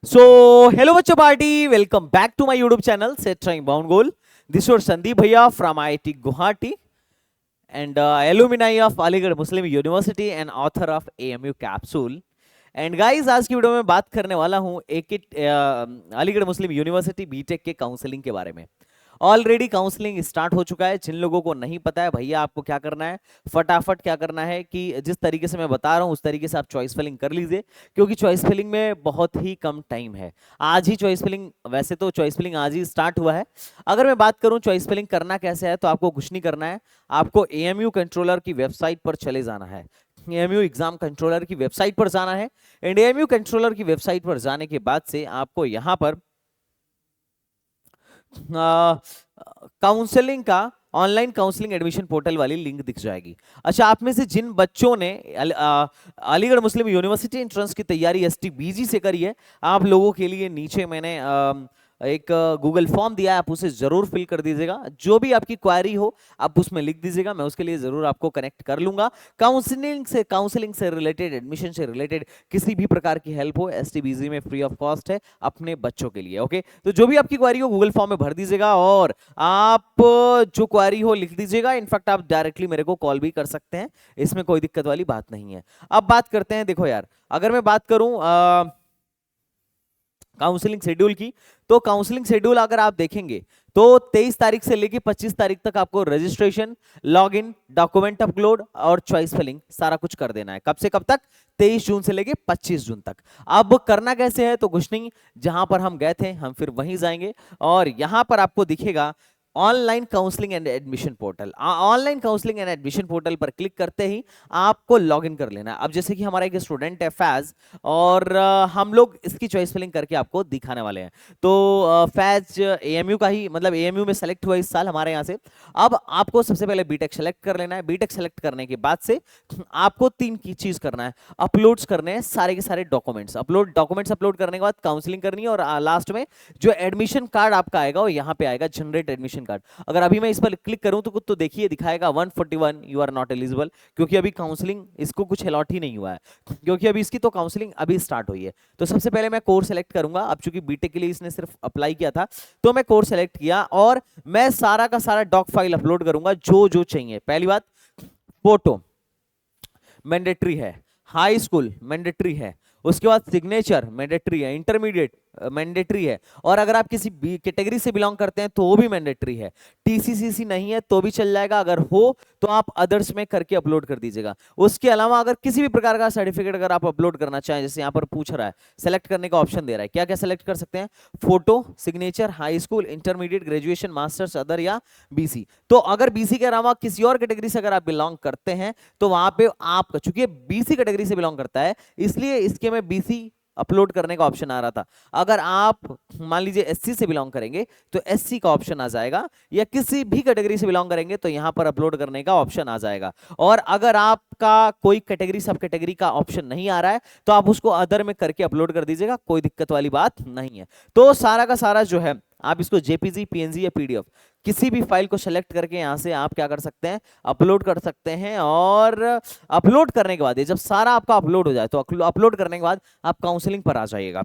So, hello bachcho party, welcome back to my YouTube channel, Set Trying Bound Goal. This is your Sandeep Bhaiya from IIT Guwahati and alumni of Aligarh Muslim University and author of AMU Capsule. And guys आज की video में बात करने वाला हूं अलीगढ़ मुस्लिम university BTech के counselling के बारे में। ऑलरेडी काउंसलिंग स्टार्ट हो चुका है। जिन लोगों को नहीं पता है भैया आपको क्या करना है, फटाफट क्या करना है कि जिस तरीके से मैं बता रहा हूं उस तरीके से आप चॉइस फिलिंग कर लीजिए, क्योंकि चॉइस फिलिंग में बहुत ही कम टाइम है। आज ही चॉइस फिलिंग, वैसे तो चॉइस फिलिंग आज ही स्टार्ट हुआ है। अगर मैं बात करूं चॉइस फिलिंग करना कैसे है, तो आपको कुछ नहीं करना है, आपको एएमयू कंट्रोलर की वेबसाइट पर चले जाना है। एएमयू एग्जाम कंट्रोलर की वेबसाइट पर जाना है एंड एएमयू कंट्रोलर की वेबसाइट पर जाने के बाद से आपको यहां पर काउंसलिंग का ऑनलाइन काउंसलिंग एडमिशन पोर्टल वाली लिंक दिख जाएगी। अच्छा, आप में से जिन बच्चों ने अलीगढ़ मुस्लिम यूनिवर्सिटी एंट्रेंस की तैयारी एसटीबीजी से करी है, आप लोगों के लिए नीचे मैंने एक गूगल फॉर्म दिया है, आप उसे जरूर फिल कर दीजिएगा। जो भी आपकी क्वेरी हो आप उसमें लिख दीजिएगा, मैं उसके लिए जरूर आपको कनेक्ट कर लूंगा। काउंसलिंग से रिलेटेड, एडमिशन से रिलेटेड किसी भी प्रकार की हेल्प हो एसटीबीजी में फ्री ऑफ कॉस्ट है अपने बच्चों के लिए। ओके, तो जो भी आपकी क्वेरी हो गूगल फॉर्म में भर दीजिएगा और आप जो क्वेरी हो लिख दीजिएगा। इनफैक्ट आप डायरेक्टली मेरे को कॉल भी कर सकते हैं, इसमें कोई दिक्कत वाली बात नहीं है। अब बात करते हैं, देखो यार, अगर मैं बात करूं काउंसलिंग शेड्यूल की, तो काउंसलिंग शेड्यूल अगर आप देखेंगे तो 23 तारीख से लेके 25 तारीख तक आपको रजिस्ट्रेशन, लॉगिन, डॉक्यूमेंट अपलोड और चॉइस फिलिंग सारा कुछ कर देना है। कब से कब तक? 23 जून से लेके 25 जून तक। अब करना कैसे है, तो कुछ नहीं, जहां पर हम गए थे हम फिर वहीं जाएंगे और यहां पर आपको दिखेगा online counselling and admission portal. Online counselling and admission portal पर क्लिक करते ही आपको लॉगिन कर लेना है। अब जैसे कि हमारा एक स्टूडेंट है फैज, और हम लोग इसकी चॉइस फिलिंग करके आपको दिखाने वाले हैं। तो फैज एएमयू का ही, मतलब एएमयू में सेलेक्ट हुआ इस साल हमारे यहाँ से। अब आपको सबसे पहले बीटेक सेलेक्ट कर लेना है। बीटेक सेलेक्ट करने के बाद से आपको तीन की चीज करना है, अपलोड्स करने हैं सारे के सारे डॉक्यूमेंट्स। डॉक्यूमेंट्स अपलोड करने के बाद काउंसलिंग करनी है और लास्ट में जो एडमिशन कार्ड आपका आएगा वो यहाँ पे आएगा, जनरेट एडमिशन कार्ड। अगर अभी मैं इस पर क्लिक करूं तो देखिए दिखाएगा 141 यू आर नॉट एलिजिबल, क्योंकि अभी काउंसलिंग इसको कुछ अलॉट ही नहीं हुआ है, क्योंकि अभी इसकी तो काउंसलिंग अभी स्टार्ट हुई है। तो सबसे पहले मैं कोर्स सेलेक्ट करूंगा। अब चूंकि बीटेक के लिए इसने सिर्फ अप्लाई किया था तो मैं कोर्स सेलेक्ट किया और मैं सारा का सारा डॉक फाइल अपलोड करूंगा जो जो चाहिए। पहली बात, फोटो मैंडेटरी है, हाई स्कूल मैंडेटरी है, उसके बाद सिग्नेचर मैंडेटरी है, इंटरमीडिएट मैंडेटरी है, और अगर आप किसी कैटेगरी से बिलोंग करते हैं तो वो भी मैंडेटरी है। टीसीसीसी नहीं है तो भी चल जाएगा, अगर हो तो आप अदर्स में करके अपलोड कर दीजिएगा। उसके अलावा अगर किसी भी प्रकार का सर्टिफिकेट अगर आप अपलोड करना चाहें, जैसे यहाँ पर पूछ रहा है, सेलेक्ट करने का ऑप्शन दे रहा है, क्या क्या सेलेक्ट कर सकते हैं? Photo, signature, high school, intermediate, graduation, masters, other या बीसी। तो अगर बीसी के अलावा किसी और कैटेगरी से अगर आप बिलोंग करते हैं तो वहां पे आपका, चूंकि बीसी कैटेगरी से बिलोंग करता है इसलिए इसके में बीसी अपलोड करने का ऑप्शन आ रहा था। अगर आप मान लीजिए एससी से बिलोंग करेंगे तो एससी का ऑप्शन आ जाएगा, या किसी भी कैटेगरी से बिलोंग करेंगे तो यहां पर अपलोड करने का ऑप्शन आ जाएगा। और अगर आपका कोई कैटेगरी, सब कैटेगरी का ऑप्शन नहीं आ रहा है तो आप उसको अदर में करके अपलोड कर दीजिएगा, कोई दिक्कत वाली बात नहीं है। तो सारा का सारा जो है आप इसको जेपीजी, पीएनजी या पीडीएफ किसी भी फाइल को सेलेक्ट करके यहां से आप क्या कर सकते हैं, अपलोड कर सकते हैं। और अपलोड करने के बाद ये जब सारा आपका अपलोड हो जाए तो अपलोड करने के बाद आप काउंसलिंग पर आ जाइएगा।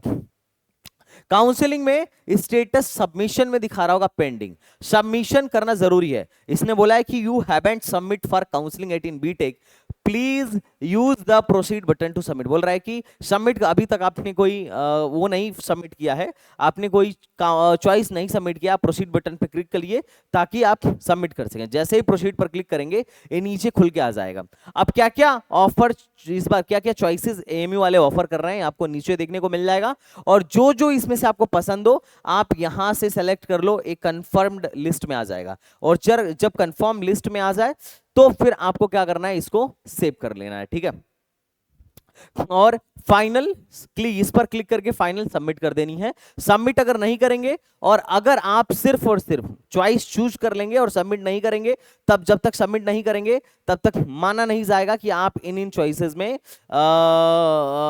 काउंसलिंग में स्टेटस सबमिशन में दिखा रहा होगा पेंडिंग, सबमिशन करना जरूरी है। इसने बोला है कि you haven't submit for counselling at in BTech, please use the proceed button to submit. बोल रहा है कि सबमिट अभी तक आपने कोई वो नहीं सबमिट किया है, आपने कोई चॉइस नहीं सबमिट किया, प्रोसीड बटन पर क्लिक करिए ताकि आप सबमिट कर सकें। जैसे ही प्रोसीड पर क्लिक करेंगे ये नीचे खुल के आ जाएगा। अब क्या क्या ऑफर, इस बार क्या क्या चॉइसेस एएमयू वाले ऑफर कर रहे हैं आपको नीचे देखने को मिल जाएगा, और जो जो इसमें से आपको पसंद हो आप यहां से सेलेक्ट कर लो, एक कंफर्म्ड लिस्ट में आ जाएगा। और जब कंफर्म लिस्ट में आ जाए तो फिर आपको क्या करना है, इसको सेव कर लेना है, ठीक है। और फाइनल इस पर क्लिक करके फाइनल सबमिट कर देनी है। सबमिट अगर नहीं करेंगे और अगर आप सिर्फ और सिर्फ चॉइस चूज कर लेंगे और सबमिट नहीं करेंगे, तब जब तक सबमिट नहीं करेंगे तब तक माना नहीं जाएगा कि आप इन चॉइसेस में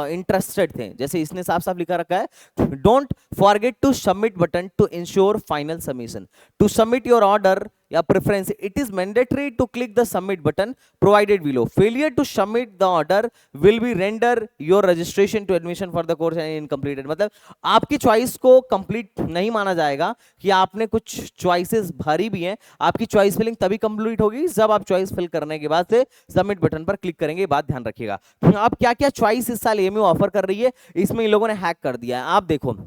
इंटरेस्टेड थे। जैसे इसने साफ साफ लिखा रखा है, don't forget to submit button to ensure final submission, to submit your order या preference, it is mandatory to click the submit button provided below, failure to submit the order will be render your registration to admission for the course incompleted. मतलब आपकी choice को complete नहीं माना जाएगा कि आपने कुछ चॉइसेस भरी भी हैं, आपकी चॉइस फिलिंग तभी कंप्लीट होगी जब आप चॉइस फिल करने के बाद से सबमिट बटन पर क्लिक करेंगे। बात ध्यान रखिएगा। आप क्या क्या चॉइस इस साल एएमयू ऑफर कर रही है, इसमें इन लोगों ने हैक कर दिया है। आप देखो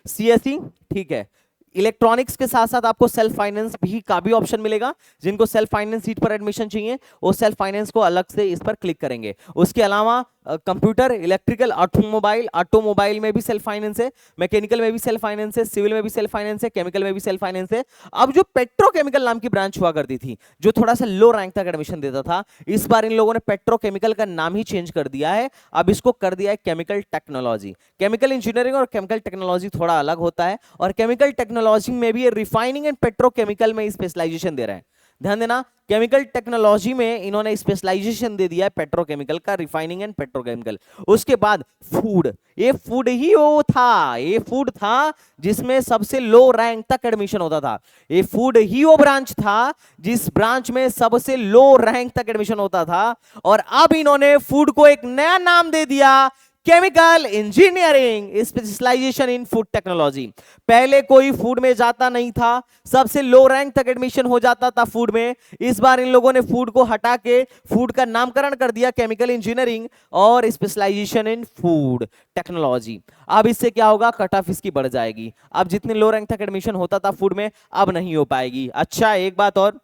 सीएसई, ठीक है, इलेक्ट्रॉनिक्स के साथ साथ आपको सेल्फ फाइनेंस भी का भी ऑप्शन मिलेगा। जिनको सेल्फ फाइनेंस सीट पर एडमिशन चाहिए वो सेल्फ फाइनेंस को अलग से इस पर क्लिक करेंगे। उसके अलावा कंप्यूटर, इलेक्ट्रिकल, ऑटोमोबाइल में भी सेल्फ फाइनेंस है, मैकेनिकल में भी सेल्फ फाइनेंस है, सिविल में भी सेल्फ फाइनेंस है, केमिकल में भी सेल्फ फाइनेंस है। अब जो पेट्रोकेमिकल नाम की ब्रांच हुआ करती थी जो थोड़ा सा लो रैंक तक एडमिशन देता था, इस बार इन लोगों ने पेट्रोकेमिकल का नाम ही चेंज कर दिया है। अब इसको कर दिया है केमिकल टेक्नोलॉजी। केमिकल इंजीनियरिंग और केमिकल टेक्नोलॉजी थोड़ा अलग होता है, और केमिकल टेक्नोलॉजी में भी रिफाइनिंग एंड पेट्रोकेमिकल में स्पेशलाइजेशन दे रहे हैं। ध्यान देना, केमिकल टेक्नोलॉजी में इन्होंने स्पेशलाइजेशन दे दिया है पेट्रोकेमिकल का, रिफाइनिंग एंड पेट्रोकेमिकल। उसके बाद फूड, ये फूड ही वो था, ये फूड था जिसमें सबसे लो रैंक तक एडमिशन होता था। ये फूड ही वो ब्रांच था जिस ब्रांच में सबसे लो रैंक तक एडमिशन होता था, और अब इन्होंने फूड को एक नया नाम दे दिया, chemical engineering specialisation in food technology. पहले कोई फूड में जाता नहीं था, सबसे लो रैंक तक एडमिशन हो जाता था फूड में। इस बार इन लोगों ने फूड को हटा के फूड का नामकरण कर दिया केमिकल इंजीनियरिंग और स्पेशलाइजेशन इन फूड टेक्नोलॉजी। अब इससे क्या होगा, कट ऑफ इसकी बढ़ जाएगी। अब जितने लो रैंक तक एडमिशन होता था फूड में अब नहीं हो पाएगी। अच्छा, एक बात और,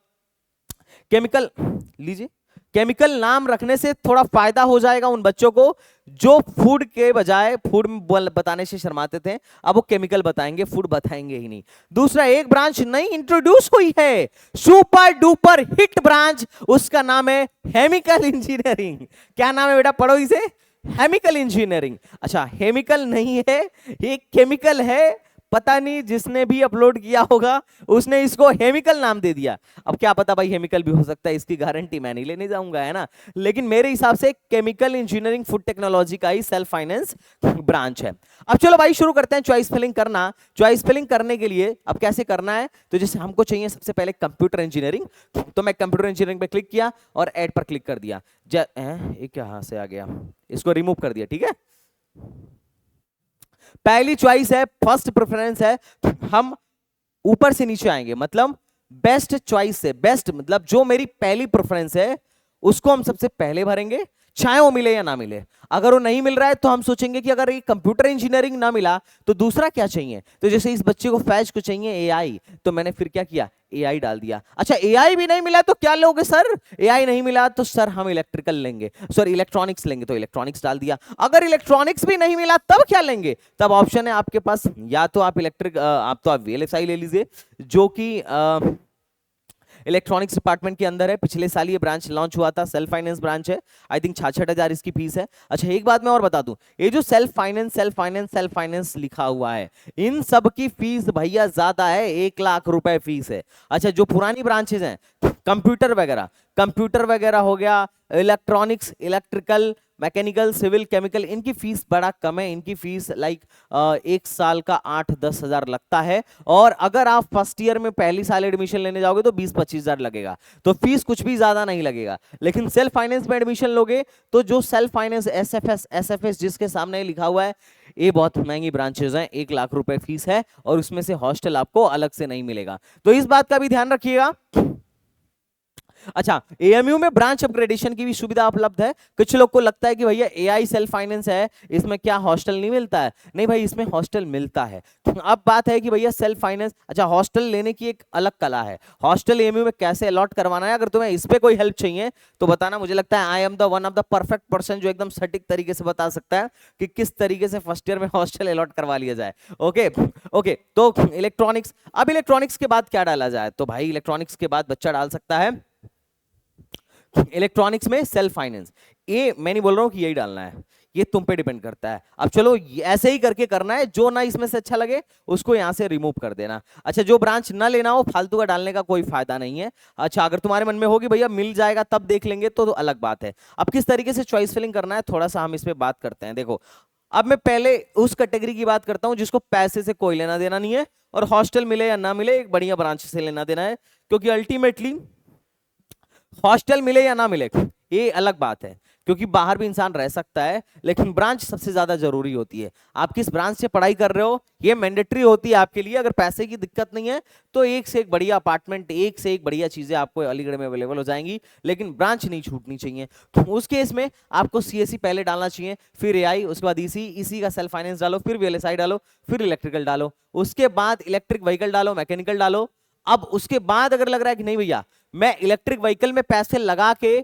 केमिकल लीजिए, केमिकल नाम रखने से थोड़ा फायदा हो जाएगा उन बच्चों को जो फूड के बजाय फूड बताने से शर्माते थे, अब वो केमिकल बताएंगे, फूड बताएंगे ही नहीं। दूसरा, एक ब्रांच नई इंट्रोड्यूस हुई है, सुपर डुपर हिट ब्रांच, उसका नाम है केमिकल इंजीनियरिंग। क्या नाम है बेटा, पढ़ो इसे, केमिकल इंजीनियरिंग। अच्छा, केमिकल नहीं है, ये केमिकल है। पता नहीं जिसने भी अपलोड किया होगा उसने इसको केमिकल नाम दे दिया। अब क्या पता भाई केमिकल भी हो सकता है, इसकी गारंटी मैं नहीं लेने जाऊंगा, है ना। लेकिन मेरे हिसाब से केमिकल इंजीनियरिंग फूड टेक्नोलॉजी का ही सेल्फ फाइनेंस ब्रांच है। अब चलो भाई शुरू करते हैं चॉइस फिलिंग करना। चॉइस फिलिंग करने के लिए अब कैसे करना है, तो जैसे हमको चाहिए सबसे पहले कंप्यूटर इंजीनियरिंग, तो मैं कंप्यूटर इंजीनियरिंग पे क्लिक किया और ऐड पर क्लिक कर दिया। ये कहां से आ गया, इसको रिमूव कर दिया, ठीक है। पहली चॉइस है, फर्स्ट प्रेफरेंस है, हम ऊपर से नीचे आएंगे, मतलब बेस्ट चॉइस से, बेस्ट मतलब जो मेरी पहली प्रेफरेंस है उसको हम सबसे पहले भरेंगे, चाहे वो मिले या ना मिले। अगर वो नहीं मिल रहा है तो हम सोचेंगे कि अगर ये कंप्यूटर इंजीनियरिंग ना मिला तो दूसरा क्या चाहिए। तो जैसे इस बच्चे को फैज को चाहिए एआई, तो मैंने फिर क्या किया, एआई डाल दिया। अच्छा, एआई भी नहीं मिला तो क्या लोगे सर, एआई नहीं मिला तो सर हम इलेक्ट्रिकल लेंगे, सर इलेक्ट्रॉनिक्स लेंगे, तो इलेक्ट्रॉनिक्स डाल दिया। अगर इलेक्ट्रॉनिक्स भी नहीं मिला तब क्या लेंगे, तब ऑप्शन है आपके पास, या तो आप आप वीएलएसआई ले लीजिए जो कि इलेक्ट्रॉनिक्स डिपार्टमेंट के अंदर है। पिछले साल ये ब्रांच लॉन्च हुआ था, सेल्फ फाइनेंस ब्रांच है। आई थिंक 66,000 इसकी फीस है। अच्छा, एक बात मैं और बता दूं, ये जो सेल्फ फाइनेंस लिखा हुआ है, इन सब की फीस भैया ज्यादा है, 1 लाख रुपए फीस है। अच्छा, जो पुरानी ब्रांचेज हैं, कंप्यूटर वगैरह हो गया, electronics, electrical, mechanical, civil, chemical, इनकी फीस बड़ा कम है। इनकी फीस लाइक 1 साल का 8-10 हजार लगता है, और अगर आप फर्स्ट ईयर में पहली साल एडमिशन लेने जाओगे तो 20-25 हजार लगेगा, तो फीस कुछ भी ज्यादा नहीं लगेगा। लेकिन सेल्फ फाइनेंस में एडमिशन लोगे तो जो सेल्फ फाइनेंस एसएफएस जिसके सामने लिखा हुआ है, ये बहुत महंगी ब्रांचेस हैं, 1 लाख रुपए फीस है, और उसमें से हॉस्टल आपको अलग से नहीं मिलेगा, तो इस बात का भी ध्यान रखिएगा। अच्छा, एएमयू में ब्रांच अपग्रेडेशन की भी सुविधा उपलब्ध है। कुछ लोग को लगता है कि भैया एआई सेल्फ फाइनेंस है, इसमें क्या हॉस्टल नहीं मिलता है। नहीं भाई, इसमें हॉस्टल मिलता है। अब बात है कि भैया सेल्फ फाइनेंस, अच्छा हॉस्टल लेने की एक अलग कला है। हॉस्टल एएमयू में कैसे अलॉट करवाना है, अगर तुम्हें इस पे कोई हेल्प चाहिए तो बताना। मुझे लगता है I am the one of the perfect person जो एकदम सटीक तरीके से बता सकता है कि किस तरीके से फर्स्ट ईयर में हॉस्टल अलॉट करवा लिया जाए। ओके, तो इलेक्ट्रॉनिक्स, अब इलेक्ट्रॉनिक्स के बाद क्या डाला जाए, तो भाई इलेक्ट्रॉनिक्स के बाद बच्चा डाल सकता है इलेक्ट्रॉनिक्स में सेल्फ फाइनेंस। ये मैं नहीं बोल रहा हूं कि यही डालना है, ये तुम पे डिपेंड करता है। अब चलो ऐसे ही करके करना है, जो ना इसमें से अच्छा लगे उसको यहां से रिमूव कर देना। अच्छा, जो ब्रांच ना लेना हो, फालतू का डालने का कोई फायदा नहीं है। अच्छा, अगर तुम्हारे मन में होगी भैया मिल जाएगा तब देख लेंगे तो अलग बात है। अब किस तरीके से चॉइस फिलिंग करना है, थोड़ा सा हम इस पे बात करते हैं। देखो, अब मैं पहले उस कैटेगरी की बात करता हूं जिसको पैसे से कोई लेना देना नहीं है, और हॉस्टल मिले या ना मिले एक बढ़िया ब्रांच से लेना देना है, क्योंकि अल्टीमेटली हॉस्टल मिले या ना मिले ये अलग बात है, क्योंकि बाहर भी इंसान रह सकता है, लेकिन ब्रांच सबसे ज्यादा जरूरी होती है। आप किस ब्रांच से पढ़ाई कर रहे हो ये मैंडेटरी होती है आपके लिए। अगर पैसे की दिक्कत नहीं है तो एक से एक बढ़िया अपार्टमेंट, एक से एक बढ़िया चीजें आपको अलीगढ़ में अवेलेबल हो जाएंगी, लेकिन ब्रांच नहीं छूटनी चाहिए। उस केस में आपको सीएससी पहले डालना चाहिए, फिर एआई, उसके बाद ईसी, ईसी का सेल्फ फाइनेंस डालो, फिर वीएलएसआई डालो, फिर इलेक्ट्रिकल डालो, उसके बाद इलेक्ट्रिक व्हीकल डालो, मैकेनिकल डालो। अब उसके बाद अगर लग रहा है कि नहीं भैया मैं इलेक्ट्रिक व्हीकल में पैसे लगा के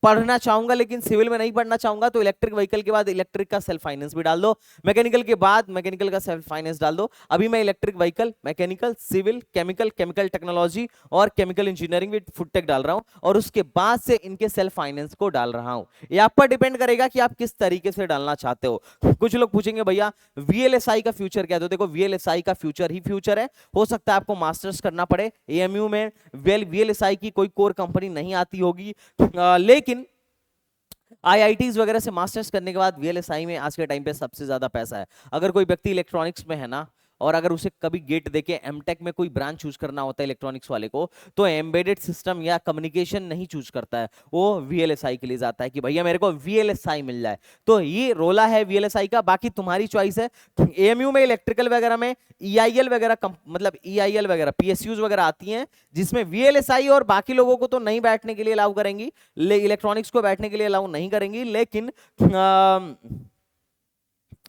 पढ़ना चाहूंगा लेकिन सिविल में नहीं पढ़ना चाहूंगा, तो इलेक्ट्रिक व्हीकल के बाद इलेक्ट्रिक का सेल्फ फाइनेंस भी डाल दो, मैकेनिकल के बाद मैकेनिकल का सेल्फ फाइनेंस डाल दो। अभी मैं electric vehicle, mechanical, civil, chemical, chemical technology और chemical engineering with food tech डाल रहा हूं, और उसके बाद से इनके सेल्फ फाइनेंस को डाल रहा हूं। ये आप पर डिपेंड करेगा कि आप किस तरीके से डालना चाहते हो। कुछ लोग पूछेंगे भैया वीएलएसआई का फ्यूचर क्या है, तो देखो वीएलएसआई का फ्यूचर ही फ्यूचर है। हो सकता है आपको मास्टर्स करना पड़े एएमयू में, वीएलएसआई की कोई कोर कंपनी नहीं आती होगी, लेकिन आईआईटीज वगैरह से मास्टर्स करने के बाद वीएलएसआई में आज के टाइम पे सबसे ज्यादा पैसा है। अगर कोई व्यक्ति इलेक्ट्रॉनिक्स में है ना, और अगर उसे कभी गेट देके एमटेक में कोई ब्रांच चूज करना होता है इलेक्ट्रॉनिक्स वाले को, तो एम्बेडेड सिस्टम या कम्युनिकेशन नहीं चूज करता है, वो वीएलएसआई के लिए जाता है कि भैया मेरे को वीएलएसआई मिल जाए। तो ये रोला है वीएलएसआई का, बाकी तुम्हारी चॉइस है। एएमयू में इलेक्ट्रिकल वगैरह में ईआईएल वगैरह, मतलब ईआईएल वगैरह, पीएसयूज वगैरह आती हैं, जिसमें वीएलएसआई और बाकी लोगों को तो नहीं बैठने के लिए अलाउ करेंगी, इलेक्ट्रॉनिक्स को बैठने के लिए अलाउ नहीं करेंगी, लेकिन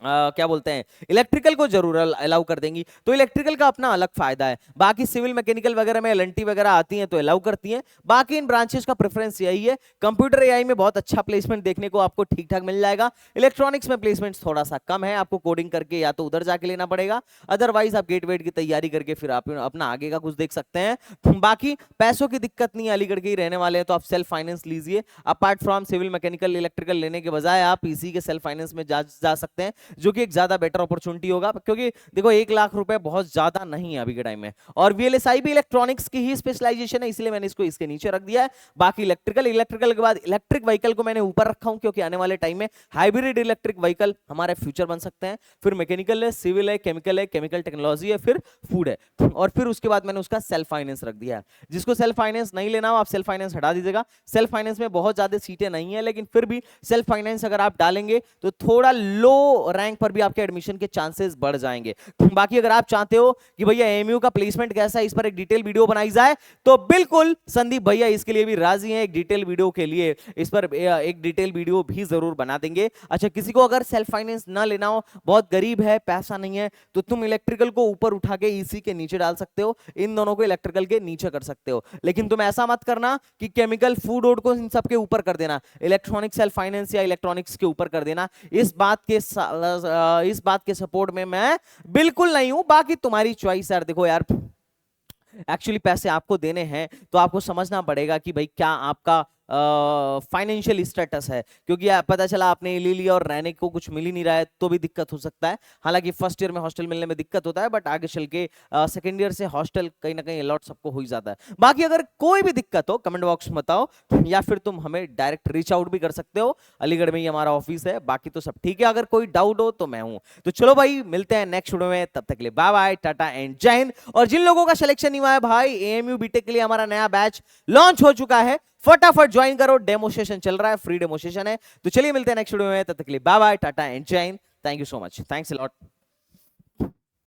क्या बोलते हैं इलेक्ट्रिकल को जरूर अलाउ कर देंगी। तो इलेक्ट्रिकल का अपना अलग फायदा है। बाकी सिविल, मैकेनिकल वगैरह में एलएनटी वगैरह आती हैं तो अलाउ करती हैं। बाकी इन ब्रांचेस का प्रेफरेंस यही है। कंप्यूटर एआई में बहुत अच्छा प्लेसमेंट देखने को आपको ठीक ठाक मिल जाएगा। इलेक्ट्रॉनिक्स में प्लेसमेंट थोड़ा सा कम है, आपको कोडिंग करके या तो उधर जाके लेना पड़ेगा, अदरवाइज आप गेट वेट की तैयारी करके फिर आप अपना आगे का कुछ देख सकते हैं। बाकी पैसों की दिक्कत नहीं है, अलीगढ़ के ही रहने वाले हैं तो आप सेल्फ फाइनेंस लीजिए। Apart from civil, mechanical, electrical लेने के बजाय आप इसी के सेल्फ फाइनेंस में जा सकते हैं, जो कि एक ज्यादा बेटर अपॉर्चुनिटी होगा, क्योंकि देखो 1 लाख रुपए बहुत ज्यादा नहीं है अभी के टाइम में। और वीएलएसआई भी इलेक्ट्रॉनिक्स की ही स्पेशलाइजेशन है, इसलिए मैंने इसको इसके नीचे रख दिया है। बाकी इलेक्ट्रिकल के बाद इलेक्ट्रिक व्हीकल को मैंने ऊपर रखा हूं, क्योंकि आने वाले टाइम में हाइब्रिड इलेक्ट्रिक व्हीकल हमारे फ्यूचर बन सकते हैं। फिर मैकेनिकल है, सिविल है, केमिकल टेक्नोलॉजी है, फिर फूड है, और फिर उसके बाद मैंने उसका सेल्फ फाइनेंस रख दिया है। जिसको सेल्फ फाइनेंस नहीं लेना हो आप सेल्फ फाइनेंस हटा दीजिएगा। सेल्फ फाइनेंस में बहुत ज्यादा सीटें नहीं है, लेकिन फिर भी सेल्फ फाइनेंस अगर आप डालेंगे तो थोड़ा लो रैंक पर भी आपके एडमिशन के चांसेस बढ़ जाएंगे। बाकी अगर आप चाहते हो कि भैया एमयू का प्लेसमेंट कैसा है इस पर एक डिटेल वीडियो बनाई जाए, तो बिल्कुल संदीप भैया इसके लिए भी राजी हैं। एक डिटेल वीडियो के लिए इस पर एक डिटेल वीडियो भी जरूर बना देंगे। अच्छा, किसी को अगर सेल्फ फाइनेंस ना लेना हो, बहुत गरीब है, पैसा नहीं है, तो तुम इलेक्ट्रिकल को ऊपर उठा के ईसी के नीचे डाल सकते हो, इन दोनों को इलेक्ट्रिकल के नीचे कर सकते हो। लेकिन तुम ऐसा मत करना कि केमिकल, फूड वोड को इन सब के ऊपर कर देना, इलेक्ट्रॉनिक सेल्फ फाइनेंस या इलेक्ट्रॉनिक्स के ऊपर कर देना। इस बात के सपोर्ट में मैं बिल्कुल नहीं हूं। बाकी तुम्हारी चॉइस यार। देखो यार, एक्चुअली पैसे आपको देने हैं तो आपको समझना पड़ेगा कि भाई क्या आपका फाइनेंशियल स्टेटस है, क्योंकि पता चला आपने ले लिया और रहने को कुछ मिल ही नहीं रहा है तो भी दिक्कत हो सकता है। हालांकि फर्स्ट ईयर में हॉस्टल मिलने में दिक्कत होता है, बट आगे चल के सेकेंड ईयर से हॉस्टल कहीं ना कहीं अलॉट सबको हो ही जाता है। बाकी अगर कोई भी दिक्कत हो कमेंट बॉक्स में बताओ, या फिर तुम हमें डायरेक्ट रीच आउट भी कर सकते हो, अलीगढ़ में ही हमारा ऑफिस है। बाकी तो सब ठीक है, अगर कोई डाउट हो तो मैं हूं। तो चलो भाई, मिलते हैं नेक्स्ट वीडियो में, तब तक के लिए बाय बाय, टाटा एंड जय हिंद। और जिन लोगों का सिलेक्शन नहीं हुआ है भाई, एएमयू बीटेक के लिए हमारा नया बैच लॉन्च हो चुका है, फटाफट ज्वाइन करो। डेमो सेशन चल रहा है, फ्री डेमो सेशन है। तो चलिए मिलते हैं नेक्स्ट वीडियो में, तब तक के लिए बाय बाय, टाटा एंड जय Hind. Thank you so much, thanks a lot.